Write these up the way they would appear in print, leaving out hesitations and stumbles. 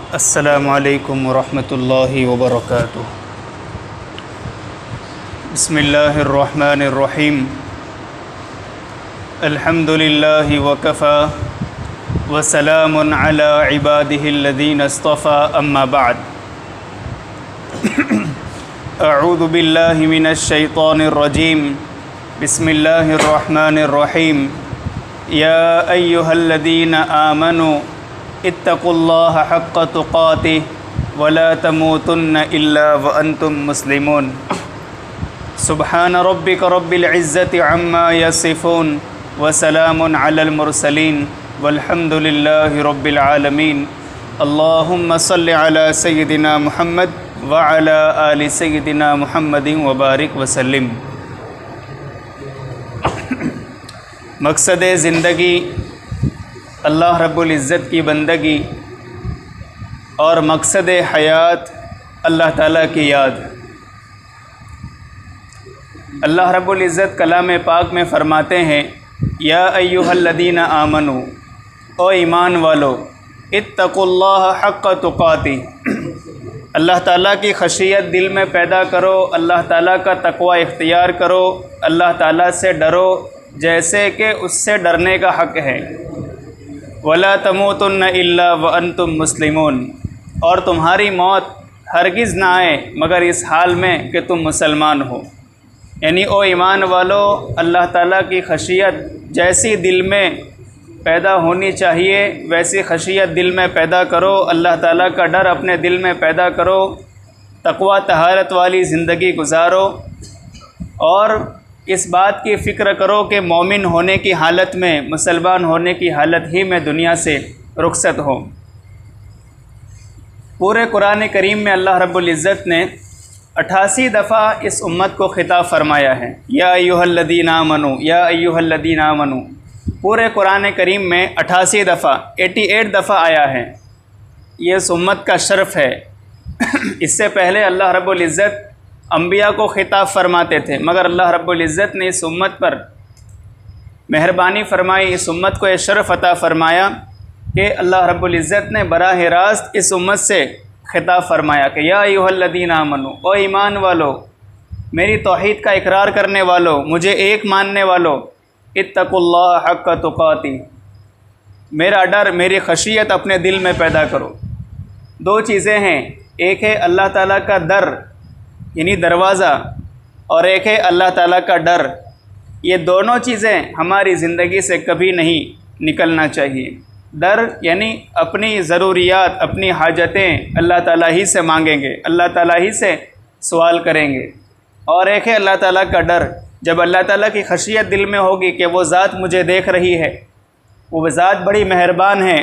अस्सलामु अलैकुम वरहमतुल्लाहि वबरकातुहू। बिस्मिल्लाहिर्रहमानिर्रहीम। अल्हम्दुलिल्लाहि वकफ़ा वसलामुन अला इबादिहिल्लज़ीना इस्तफ़ा अम्मा बअद। अऊज़ु बिल्लाहि मिनश शैतानिर्रजीम। बिस्मिल्लाहिर्रहमानिर्रहीम। या अय्युहल्लज़ीना आमनू इत्तक़ुल्लाह हक़्क़ तुक़ातिह वला तमूतुन्न इल्ला व अंतुम मुस्लिमून। सुब्हान रब्बिक रब्बिल इज़्ज़ति अम्मा यसिफ़ून व सलामुन अलल मुरसलीन वल्हम्दुलिल्लाहि रब्बिल आलमीन। अल्लाहुम्मा सल्लि अला सय्यिदिना मुहम्मद व अला आलि सय्यिदिना मुहम्मदिन व बारिक वसल्लिम। मकसद ज़िंदगी अल्लाह रब्बुल इज़्ज़त की बंदगी और मकसद हयात अल्लाह ताला की याद। अल्लाह रब्बुल इज़्ज़त कलाम पाक में फ़रमाते हैं, या अय्युहल्लज़ीना आमनू, ओ ईमान वालो, इत्तक़ुल्लाह हक़्क़ तुक़ातिह, अल्लाह ताला की खशियत दिल में पैदा करो, अल्लाह ताला का तक़वा इख्तियार करो, अल्लाह ताला से डरो जैसे कि उससे डरने का हक़ है। वला तमूतुन्न इल्ला व अंतुम मुस्लिमून, और तुम्हारी मौत हरगिज़ ना आए मगर इस हाल में कि तुम मुसलमान हो। यानी ओ ईमान वालो, अल्लाह ताला की खशियत जैसी दिल में पैदा होनी चाहिए वैसी खशियत दिल में पैदा करो, अल्लाह ताला का डर अपने दिल में पैदा करो, तक़वा तहारत वाली ज़िंदगी गुजारो और इस बात की फ़िक्र करो कि मोमिन होने की हालत में, मुसलमान होने की हालत ही में दुनिया से रुखसत हो। पूरे कुरान करीम में अल्लाह रब्बुल इज़्ज़त ने 88 दफ़ा इस उम्मत को खिताब फरमाया है, या अय्युहल्लज़ीना आमनू, या अय्युहल्लज़ीना आमनू। पूरे कुरान करीम में 88 दफ़ा, 88 दफ़ा आया है। ये इस उम्मत का शर्फ़ है। इससे पहले अल्लाह रब्बुल इज़्ज़त अम्बिया को खिताब फरमाते थे, मगर अल्लाह रब्बुल इज़्ज़त ने इस उम्मत पर मेहरबानी फरमाई, इस उम्मत को ये शर्फ़ अता फ़रमाया कि अल्लाह रब्बुल इज़्ज़त ने बराह रास्त इस उम्मत से खिताब फरमाया कि या अय्युहल्लज़ीना आमनू, ओ ईमान वालो, मेरी तौहीद का इकरार करने वालो, मुझे एक मानने वालो, इत्तक़ुल्लाह हक़्क़ तुक़ातिह, मेरा डर, मेरी खशियत अपने दिल में पैदा करो। दो चीज़ें हैं, एक है अल्लाह ताला का दर यानी दरवाज़ा, और एक है अल्लाह ताला का डर। ये दोनों चीज़ें हमारी ज़िंदगी से कभी नहीं निकलना चाहिए। डर यानी अपनी ज़रूरियात, अपनी हाजतें अल्लाह ताला ही से मांगेंगे, अल्लाह ताला ही से सवाल करेंगे, और एक है अल्लाह ताला का डर। जब अल्लाह ताला की खशियत दिल में होगी कि वो ज़ात मुझे देख रही है, वो ज़ात बड़ी मेहरबान है।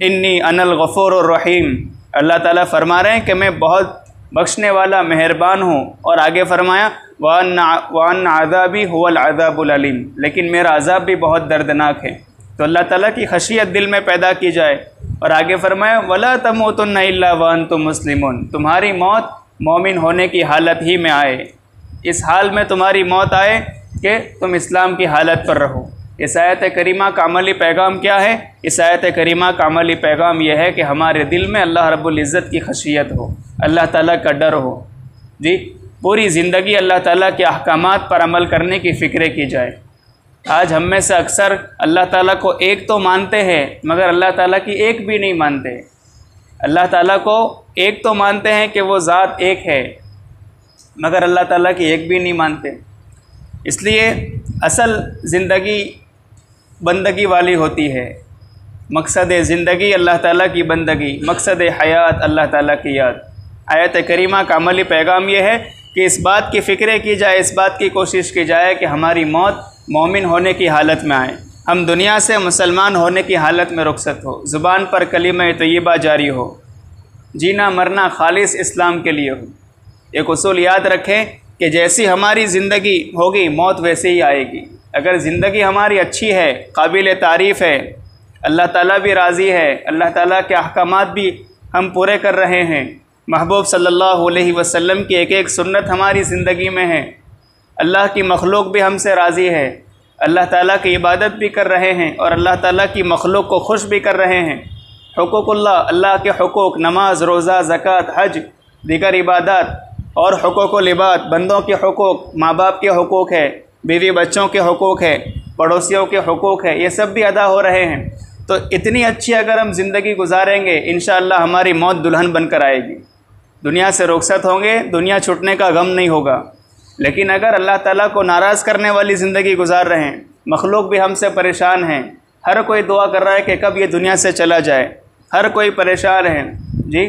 इन्नी अनल गफ़ूरुर रहीम, अल्लाह ताला फरमा रहे हैं कि मैं बहुत बख्शने वाला मेहरबान हूँ। और आगे फरमाया वान आज़ाबी हुवल आज़ाबुल अलीम, लेकिन मेरा अज़ाब भी बहुत दर्दनाक है। तो अल्लाह ताला की खशियत दिल में पैदा की जाए। और आगे फरमाया वला तमूतुन्न इल्ला व अंतुम मुस्लिमून, तुम्हारी मौत मोमिन होने की हालत ही में आए, इस हाल में तुम्हारी मौत आए कि तुम इस्लाम की हालत पर रहो। इस आयत करीमा का अमली पैगाम क्या है? इस आयत करीमा का अमली पैगाम यह है कि हमारे दिल में अल्लाह रब्बुल इज़्ज़त की खशियत हो, अल्लाह ताला का डर हो। जी, पूरी ज़िंदगी अल्लाह ताला के अहकामात पर अमल करने की फ़िक्र की जाए। आज हम में से अक्सर अल्लाह ताला को एक तो मानते हैं मगर अल्लाह ताला की एक भी नहीं मानते। अल्लाह ताला को एक तो मानते हैं कि वो ज़ात एक है, मगर अल्लाह ताला की एक भी नहीं मानते। इसलिए असल ज़िंदगी बंदगी वाली होती है। मकसद ज़िंदगी अल्लाह ताला की बंदगी, मकसद हयात अल्लाह ताला की याद। आयत करीमा का अमली पैगाम यह है कि इस बात की फ़िक्र की जाए, इस बात की कोशिश की जाए कि हमारी मौत मोमिन होने की हालत में आए, हम दुनिया से मुसलमान होने की हालत में रुखसत हो, ज़ुबान पर कलिमा तय्यबा जारी हो, जीना मरना खालिस इस्लाम के लिए हो। एक उसूल याद रखें कि जैसी हमारी ज़िंदगी होगी मौत वैसे ही आएगी। अगर ज़िंदगी हमारी अच्छी है, काबिल तारीफ़ है, अल्लाह ताला भी राज़ी है, अल्लाह ताला के अहकामात भी हम पूरे कर रहे हैं, महबूब सल्लल्लाहु अलैहि वसल्लम की एक एक सुन्नत हमारी ज़िंदगी में है, अल्लाह की मखलूक भी हमसे राज़ी है, अल्लाह ताला की इबादत भी कर रहे हैं और अल्लाह ताला की मखलूक को खुश भी कर रहे हैं, हुकूकुल्लाह, अल्लाह के हुकूक, नमाज, रोज़ा, ज़कात, हज, दीगर इबादत, और हुकूकुल इबाद, बंदों के हुकूक, माँ बाप के हुकूक है, बीवी बच्चों के हुकूक है, पड़ोसियों के हुकूक है, ये सब भी अदा हो रहे हैं। तो इतनी अच्छी अगर हम ज़िंदगी गुजारेंगे, इंशाअल्लाह हमारी मौत दुल्हन बनकर आएगी। दुनिया से रुखसत होंगे, दुनिया छूटने का गम नहीं होगा। लेकिन अगर अल्लाह ताला को नाराज़ करने वाली ज़िंदगी गुजार रहे हैं, मखलूक भी हमसे परेशान हैं, हर कोई दुआ कर रहा है कि कब ये दुनिया से चला जाए, हर कोई परेशान है जी,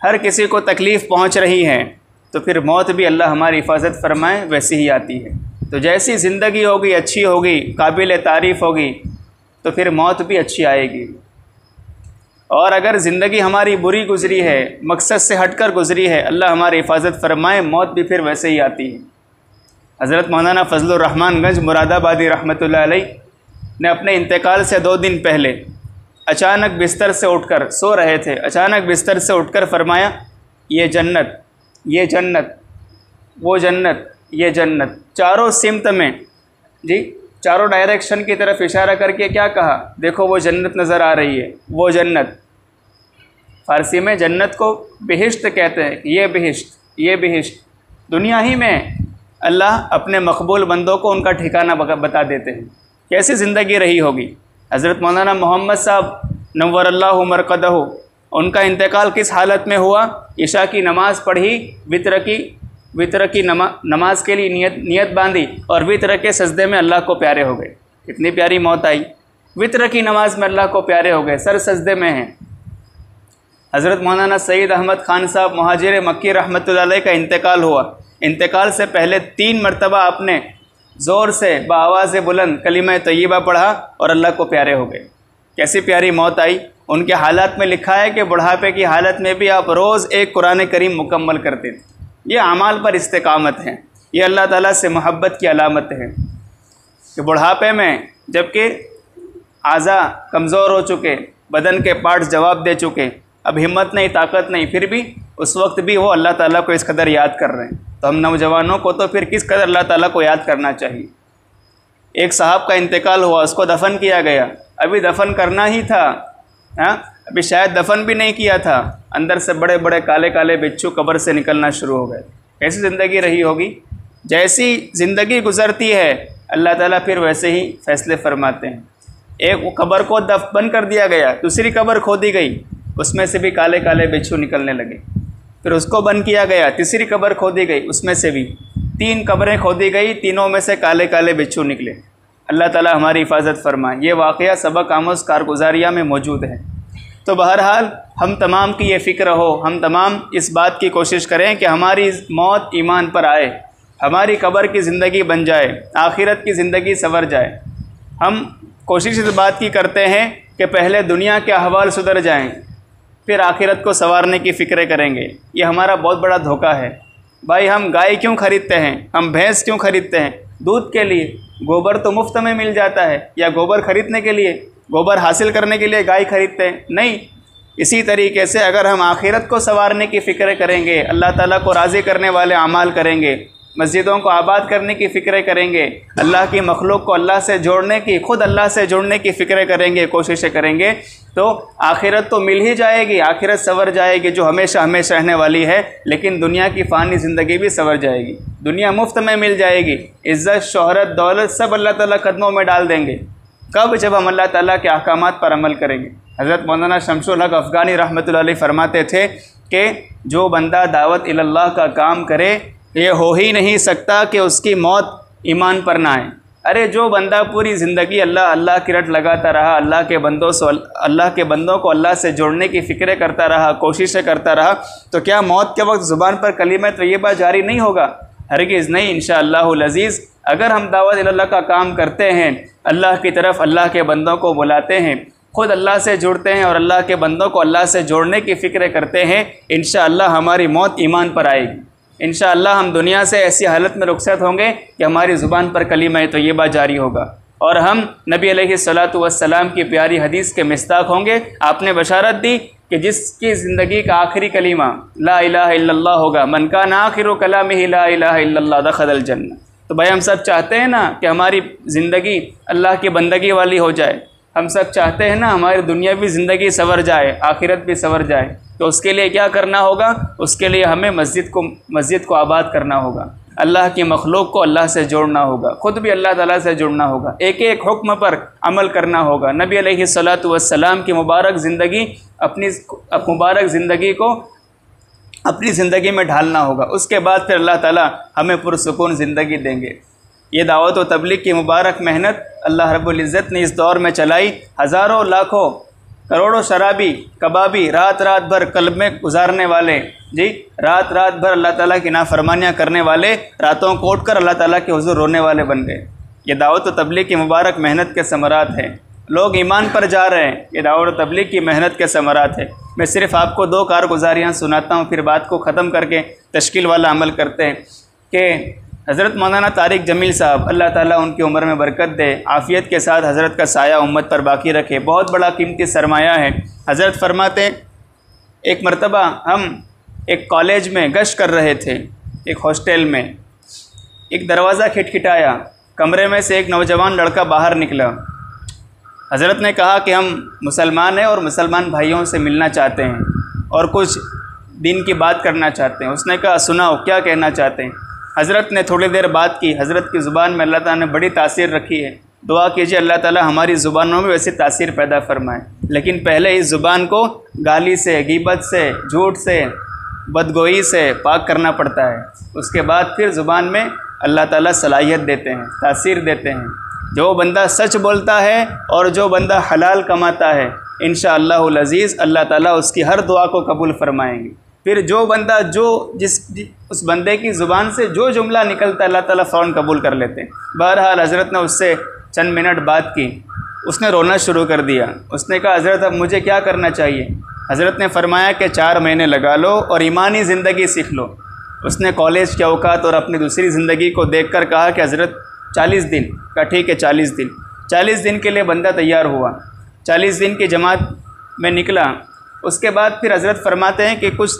हर किसी को तकलीफ़ पहुँच रही है, तो फिर मौत भी अल्लाह हमारी हिफाजत फरमाए वैसी ही आती है। तो जैसी ज़िंदगी होगी, अच्छी होगी, काबिल तारीफ़ होगी, तो फिर मौत भी अच्छी आएगी। और अगर ज़िंदगी हमारी बुरी गुज़री है, मकसद से हटकर गुज़री है, अल्लाह हमारी हिफाजत फरमाए, मौत भी फिर वैसे ही आती है। हज़रत मौलाना फजलुर रहमान गंज मुरादाबादी रहमतुल्लाह अलैह ने अपने इंतकाल से 2 दिन पहले अचानक बिस्तर से उठकर, सो रहे थे, अचानक बिस्तर से उठकर फरमाया, ये जन्नत, ये जन्नत, वो जन्नत, ये जन्नत, चारों सिमत में जी, चारों डायरेक्शन की तरफ इशारा करके क्या कहा, देखो वो जन्नत नज़र आ रही है, वो जन्नत। फ़ारसी में जन्नत को बिहिश्त कहते हैं, ये बिहिश्त, ये बिहिश्त। दुनिया ही में अल्लाह अपने मकबूल बंदों को उनका ठिकाना बता देते हैं। कैसी ज़िंदगी रही होगी। हज़रत मौलाना मोहम्मद साहब नव्वरल्लाहु मरक़दहु, उनका इंतकाल किस हालत में हुआ, इशा की नमाज़ पढ़ी, वितर की नमाज के लिए नियत बांधी और वितर के सजदे में अल्लाह को प्यारे हो गए। कितनी प्यारी मौत आई, वितर की नमाज में अल्लाह को प्यारे हो गए, सर सजदे में हैं। हज़रत मौलाना सईद अहमद ख़ान साहब मुहाजिर मक्की रहमतुल्लाह अलैह का इंतकाल हुआ। इंतकाल से पहले 3 मरतबा आपने ज़ोर से बाआवाज़ बुलंद कलिमा तय्यबा पढ़ा और अल्लाह को प्यारे हो गए। कैसी प्यारी मौत आई। उनके हालात में लिखा है कि बुढ़ापे की हालत में भी आप रोज़ एक कुरान करीम मुकम्मल करते थे। ये अमाल पर इस्तिकामत है, ये अल्लाह ताला से मोहब्बत की अलामत है कि बुढ़ापे में जबकि आज़ा कमज़ोर हो चुके, बदन के पार्ट्स जवाब दे चुके, अब हिम्मत नहीं, ताकत नहीं, फिर भी उस वक्त भी वो अल्लाह ताला को इस कदर याद कर रहे हैं। तो हम नौजवानों को तो फिर किस कदर अल्लाह ताला को याद करना चाहिए। एक साहब का इंतकाल हुआ, उसको दफन किया गया, अभी दफन करना ही था, अभी शायद दफन भी नहीं किया था, अंदर से बड़े बड़े काले काले बिच्छू कब्र से निकलना शुरू हो गए। कैसी ज़िंदगी रही होगी। जैसी ज़िंदगी गुज़रती है अल्लाह ताला फिर वैसे ही फ़ैसले फरमाते हैं। एक कब्र को दफन कर दिया गया, दूसरी कब्र खोदी गई, उसमें से भी काले काले बिच्छू निकलने लगे। फिर उसको बंद किया गया, तीसरी कब्र खोदी गई, उसमें से भी 3 कब्रें खोदी गई, तीनों में से काले काले बिच्छू निकले। अल्लाह ताला हमारी हिफाजत फरमाए। ये वाक़या सबक आमोज़ कारगुजारिया में मौजूद है। तो बहरहाल हम तमाम की ये फ़िक्र हो, हम तमाम इस बात की कोशिश करें कि हमारी मौत ईमान पर आए, हमारी कब्र की ज़िंदगी बन जाए, आखिरत की ज़िंदगी संवर जाए। हम कोशिश इस बात की करते हैं कि पहले दुनिया के अहवाल सुधर जाएं, फिर आखिरत को संवारने की फ़िक्र करेंगे। ये हमारा बहुत बड़ा धोखा है। भाई हम गाय क्यों ख़रीदते हैं, हम भैंस क्यों ख़रीदते हैं? दूध के लिए। गोबर तो मुफ्त में मिल जाता है, या गोबर ख़रीदने के लिए, गोबर हासिल करने के लिए गाय खरीदते हैं? नहीं। इसी तरीके से अगर हम आखिरत को संवारने की फ़िक्र करेंगे, अल्लाह ताला को राज़ी करने वाले अमाल करेंगे, मस्जिदों को आबाद करने की फ़िक्र करेंगे, अल्लाह की मखलूक को अल्लाह से जोड़ने की, ख़ुद अल्लाह से जोड़ने की फ़िक्र करेंगे, कोशिशें करेंगे, तो आखिरत तो मिल ही जाएगी, आखिरत संवर जाएगी जो हमेशा हमेशा रहने वाली है। लेकिन दुनिया की फ़ानी ज़िंदगी भी संवर जाएगी, दुनिया मुफ्त में मिल जाएगी, इज़्ज़त, शोहरत, दौलत सब अल्लाह ताला कदमों में डाल देंगे। कब? जब हम अल्लाह ताला के अहकामात पर अमल करेंगे। हज़रत मौलाना शमसुल हक अफ़गानी रहमतुल्लाह अलैह फरमाते थे कि जो बंदा दावत इल्लल्लाह का काम करे, ये हो ही नहीं सकता कि उसकी मौत ईमान पर ना आए। अरे जो बंदा पूरी ज़िंदगी अल्लाह अल्लाह की रट लगाता रहा, अल्लाह के बंदों को अल्लाह से जोड़ने की फ़िक्र करता रहा, कोशिशें करता रहा, तो क्या मौत के वक्त ज़ुबान पर कलीमा तय्यबा जारी नहीं होगा? हरगिज़ नहीं, इंशाअल्लाहुल अज़ीज़। अगर हम दावत इल्लल्लाह का काम करते हैं, अल्लाह की तरफ अल्लाह के बंदों को बुलाते हैं, ख़ुद अल्लाह से जुड़ते हैं और अल्लाह के बंदों को अल्लाह से जोड़ने की फ़िक्र करते हैं, इंशाअल्लाह हमारी मौत ईमान पर आएगी। इंशाअल्लाह हम दुनिया से ऐसी हालत में रुखसत होंगे कि हमारी ज़ुबान पर कलीमा तय्यबा जारी होगा और हम नबी अलैहिस्सलातु वस्सलाम की प्यारी हदीस के मिस्ताक होंगे। आपने बशारत दी कि जिसकी ज़िंदगी का आखिरी कलीमा ला इलाहा इल्लल्लाह होगा, मन कान आखिरु कलामिही ला इलाहा इल्लल्लाह दखलल जन्नह। तो भाई हम सब चाहते हैं ना कि हमारी ज़िंदगी अल्लाह की बंदगी वाली हो जाए, हम सब चाहते हैं ना हमारी दुनियावी ज़िंदगी संवर जाए, आखिरत भी संवर जाए, तो उसके लिए क्या करना होगा? उसके लिए हमें मस्जिद को आबाद करना होगा, अल्लाह की मखलूक को अल्लाह से जोड़ना होगा, ख़ुद भी अल्लाह ताला से जुड़ना होगा, एक एक हुक्म पर अमल करना होगा। नबी अलैहिस्सलातु वस्सलाम की मुबारक ज़िंदगी को अपनी ज़िंदगी में ढालना होगा। उसके बाद फिर अल्लाह ताला हमें पुरसुकून ज़िंदगी देंगे। ये दावत व तबलीग की मुबारक मेहनत अल्लाह रब्बुल इज़्ज़त ने इस दौर में चलाई। हज़ारों लाखों करोड़ों शराबी कबाबी रात रात भर कल्ब में गुजारने वाले, जी रात रात भर अल्लाह ताला की नाफरमानियाँ करने वाले, रातों को उठ कर अल्लाह ताला के हुज़ूर रोने वाले बन गए। ये दावत व तबलीग की मुबारक मेहनत के समरात हैं। लोग ईमान पर जा रहे हैं, ये दावत व तबलीग की मेहनत के समरात है। मैं सिर्फ़ आपको 2 कारगुजारियाँ सुनाता हूँ, फिर बात को ख़त्म करके तश्कील वाला अमल करते हैं कि हज़रत मौलाना तारिक जमील साहब, अल्लाह ताला उनकी उम्र में बरकत दे, आफ़ियत के साथ हज़रत का साया उम्मत पर बाकी रखे, बहुत बड़ा कीमती सरमाया है। हज़रत फरमाते, एक मरतबा हम एक कॉलेज में गश्त कर रहे थे, एक हॉस्टल में, एक दरवाज़ा खटखटाया, कमरे में से एक नौजवान लड़का बाहर निकला। हज़रत ने कहा कि हम मुसलमान हैं और मुसलमान भाइयों से मिलना चाहते हैं और कुछ दीन की बात करना चाहते हैं। उसने कहा सुनाओ क्या कहना चाहते हैं। हज़रत ने थोड़ी देर बात की। हज़रत की ज़ुबान में अल्लाह ताला ने बड़ी तासीर रखी है। दुआ कीजिए अल्लाह ताला हमारी ज़ुबानों में वैसी तासीर पैदा फरमाए। लेकिन पहले इस ज़ुबान को गाली से, गीबत से, झूठ से, बदगोई से पाक करना पड़ता है। उसके बाद फिर ज़ुबान में अल्लाह ताला सलाहियत देते हैं, तासीर देते हैं। जो बंदा सच बोलता है और जो बंदा हलाल कमाता है, इंशाअल्लाहुल अज़ीज़ अल्लाह ताला उसकी हर दुआ को कबूल फरमाएंगे। फिर जो बंदा उस बंदे की ज़ुबान से जो जुमला निकलता है अल्लाह ताला फ़ौरन कबूल कर लेते हैं। बहरहाल हज़रत ने उससे चंद मिनट बात की। उसने रोना शुरू कर दिया। उसने कहा हज़रत अब मुझे क्या करना चाहिए? हज़रत ने फरमाया कि 4 महीने लगा लो और ईमानी ज़िंदगी सीख लो। उसने कॉलेज के औकात और अपनी दूसरी ज़िंदगी को देख कर कहा कि हज़रत 40 दिन का, ठीक है 40 दिन। 40 दिन के लिए बंदा तैयार हुआ, 40 दिन की जमात में निकला। उसके बाद फिर हज़रत फरमाते हैं कि कुछ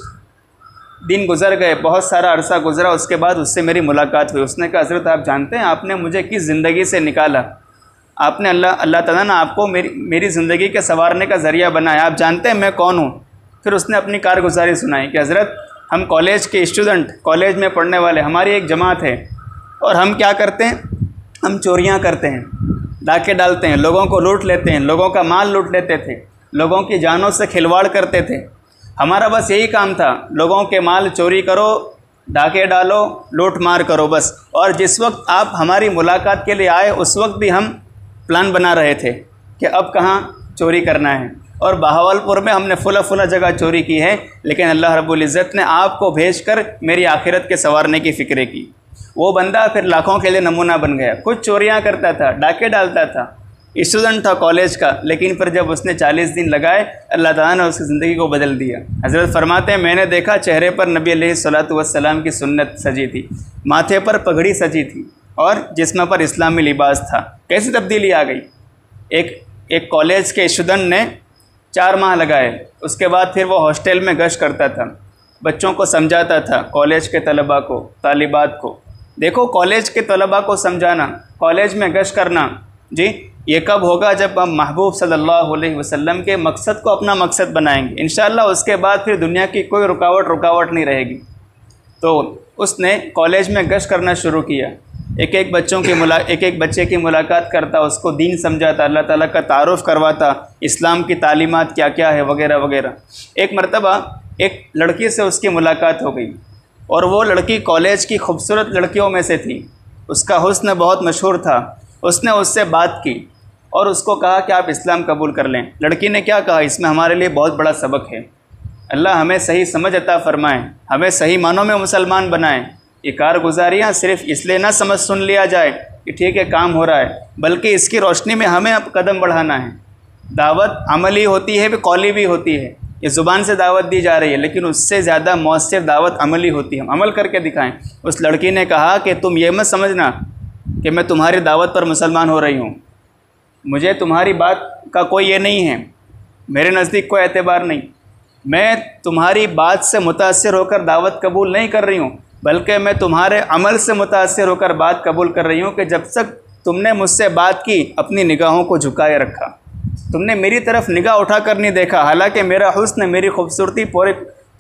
दिन गुज़र गए, बहुत सारा अरसा गुज़रा, उसके बाद उससे मेरी मुलाकात हुई। उसने कहा हज़रत आप जानते हैं आपने मुझे किस ज़िंदगी से निकाला? आपने अल्लाह ताला ने आपको मेरी ज़िंदगी के संवारने का ज़रिया बनाया। आप जानते हैं मैं कौन हूँ? फिर उसने अपनी कारगुजारी सुनाई कि हज़रत हम कॉलेज के स्टूडेंट, कॉलेज में पढ़ने वाले, हमारी एक जमात है और हम क्या करते हैं, हम चोरियाँ करते हैं, डाके डालते हैं, लोगों को लूट लेते हैं, लोगों का माल लूट लेते थे, लोगों की जानों से खिलवाड़ करते थे। हमारा बस यही काम था, लोगों के माल चोरी करो, डाके डालो, लूट मार करो बस। और जिस वक्त आप हमारी मुलाकात के लिए आए उस वक्त भी हम प्लान बना रहे थे कि अब कहाँ चोरी करना है। और बहावलपुर में हमने फुला जगह चोरी की है, लेकिन अल्लाह रब्बुल इज़्ज़त ने आपको भेजकर मेरी आखिरत के संवारने की फ़िक्र की। वो बंदा फिर लाखों के लिए नमूना बन गया। कुछ चोरियाँ करता था, डाके डालता था, स्टूडेंट था कॉलेज का, लेकिन फिर जब उसने 40 दिन लगाए अल्लाह ताला ने उसकी ज़िंदगी को बदल दिया। हज़रत फरमाते हैं मैंने देखा चेहरे पर नबी अलैहिस्सलातु वस्सलाम की सुन्नत सजी थी, माथे पर पगड़ी सजी थी और जिस्म पर इस्लामी लिबास था। कैसी तब्दीली आ गई। एक कॉलेज के स्टूडेंट ने 4 माह लगाए। उसके बाद फिर वो हॉस्टल में गश्त करता था, बच्चों को समझाता था, कॉलेज के तलबा को, तालिबात को। देखो कॉलेज के तलबा को समझाना, कॉलेज में गश्त करना, जी ये कब होगा? जब हम महबूब सल्लल्लाहु अलैहि वसल्लम के मकसद को अपना मकसद बनाएंगे इंशाअल्लाह। उसके बाद फिर दुनिया की कोई रुकावट नहीं रहेगी। तो उसने कॉलेज में गश्त करना शुरू किया, एक एक बच्चे की मुलाकात करता, उसको दीन समझाता, अल्लाह ताला का तारुफ़ करवाता, इस्लाम की तालीमात क्या क्या है वगैरह वगैरह। एक मरतबा एक लड़की से उसकी मुलाकात हो गई और वो लड़की कॉलेज की खूबसूरत लड़कियों में से थी। उसका हुस्न बहुत मशहूर था। उसने उससे बात की और उसको कहा कि आप इस्लाम कबूल कर लें। लड़की ने क्या कहा, इसमें हमारे लिए बहुत बड़ा सबक है। अल्लाह हमें सही समझ अता फ़रमाएँ, हमें सही मानों में मुसलमान बनाएं। ये कारगुजारियाँ सिर्फ़ इसलिए ना समझ सुन लिया जाए कि ठीक है काम हो रहा है, बल्कि इसकी रोशनी में हमें अब कदम बढ़ाना है। दावत अमली होती है, भी कौली भी होती है। ये ज़ुबान से दावत दी जा रही है, लेकिन उससे ज़्यादा मौसर दावत अमली होती है। हम अमल करके दिखाएं। उस लड़की ने कहा कि तुम ये मत समझना कि मैं तुम्हारी दावत पर मुसलमान हो रही हूँ, मुझे तुम्हारी बात का कोई ये नहीं है, मेरे नज़दीक कोई एतबार नहीं। मैं तुम्हारी बात से मुतासिर होकर दावत कबूल नहीं कर रही हूँ, बल्कि मैं तुम्हारे अमल से मुतासिर होकर बात कबूल कर रही हूँ कि जब तक तुमने मुझसे बात की अपनी निगाहों को झुकाए रखा, तुमने मेरी तरफ निगाह उठाकर नहीं देखा, हालांकि मेरा हुस्न, मेरी खूबसूरती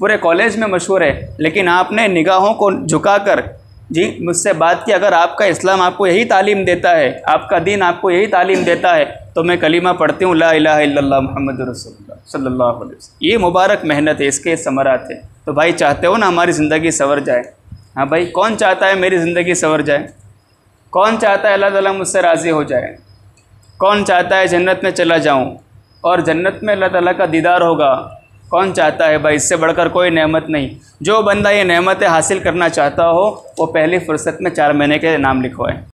पूरे कॉलेज में मशहूर है, लेकिन आपने निगाहों को झुकाकर जी मुझसे बात की। अगर आपका इस्लाम आपको यही तालीम देता है, आपका दीन आपको यही तालीम देता है, तो मैं कलीमा पढ़ती हूँ ला इलाहा इल्लल्लाह मुहम्मदुर रसूलुल्लाह सल्लल्लाहु अलैहि वसल्लम। ये मुबारक मेहनत है, इसके समरात है। तो भाई चाहते हो ना हमारी ज़िंदगी संवर जाए? हाँ भाई, कौन चाहता है मेरी ज़िंदगी संवर जाए? कौन चाहता है अल्लाह ताला मुझसे राज़ी हो जाए? कौन चाहता है जन्नत में चला जाऊँ और जन्नत में अल्लाह ताला का दीदार होगा? कौन चाहता है भाई? इससे बढ़कर कोई नेमत नहीं। जो बंदा ये नेमतें हासिल करना चाहता हो वो पहली फ़ुर्सत में 4 महीने के नाम लिखवाए।